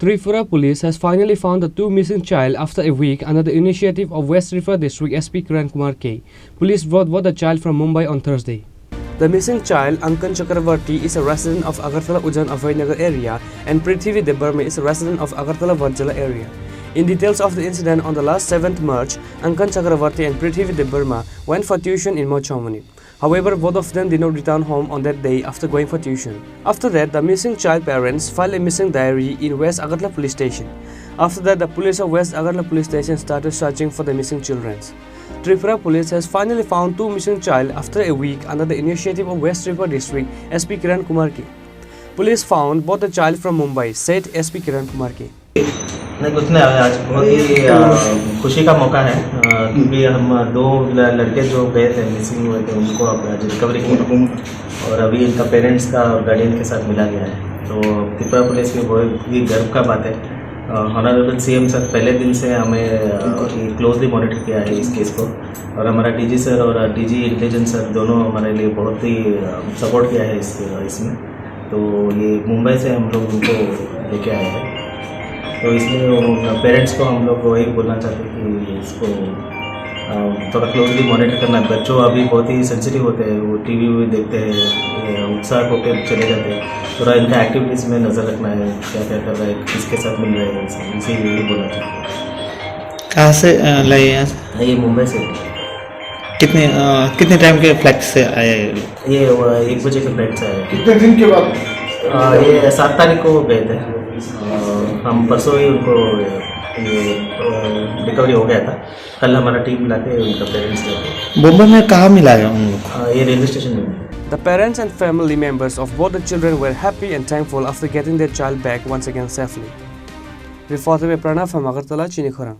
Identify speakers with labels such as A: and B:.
A: Tripura Police has finally found the two missing child after a week under the initiative of West Tripura District SP Khorang K. Police brought the child from Mumbai on Thursday. The missing child, Ankan Chakravarti, is a resident of Agartala Ujan Avainagar area and Prithvi Debarme is a resident of Agartala Varjala area. In details of the incident, on the last 7th March, Ankan Chakravarti and Prithvi Debarma went for tuition in Mochaumani. However, both of them did not return home on that day after going for tuition. After that, the missing child parents filed a missing diary in West Agartala Police Station. After that, the police of West Agartala Police Station started searching for the missing children. Tripura Police has finally found two missing child after a week under the initiative of West Tripura District SP Khorang K. Police found both the child from Mumbai, said SP Khorang K.
B: नहीं कुछ नहीं, आज बहुत ही खुशी का मौका है क्योंकि हम दो लड़के जो गए थे मिसिंग हुए थे उनको आज रिकवरी किया और अभी इनका पेरेंट्स का और गार्डियन के साथ मिला गया है। तो त्रिपुरा पुलिस की बहुत ही गर्व का बात है। ऑनरेबल सीएम सर पहले दिन से हमें क्लोजली मॉनिटर किया है इस केस को और हमारा डीजी सर और डीजी इंटेलिजेंस सर दोनों हमारे लिए बहुत ही सपोर्ट किया है इसमें। तो ये मुंबई से हम लोग उनको लेके आए हैं। तो इसमें पेरेंट्स को हम लोग वही बोलना चाहते हैं कि इसको थोड़ा क्लोजली मॉनिटर करना है। बच्चों अभी बहुत ही सेंसिटिव होते हैं, वो टीवी भी देखते हैं, उत्साह होकर चले जाते हैं। थोड़ा इनका एक्टिविटीज़ में नज़र रखना है, क्या क्या कर रहा है, किसके साथ मिल रहा है, इसी यही बोलना चाहते हैं।
C: कहाँ से लाए यहाँ?
B: ये मुंबई से।
C: कितने टाइम के फ्लाइट से आए?
B: ये 1 बजे के फ्लाइट से आए।
D: कितने दिन के बाद?
B: ये 7 तारीख को गए थे। हम परसों ही उनको रिकवरी हो गया था। कल हमारा टीम मिला के उनका पेरेंट्स लेके।
C: मुंबई में कहाँ मिला है उन लोग?
B: ये रेलवे स्टेशन में।
A: The parents and family members of both the children were happy and thankful after getting their child back once again safely. Reported by Pranav from Agartala, Chini, Khorang.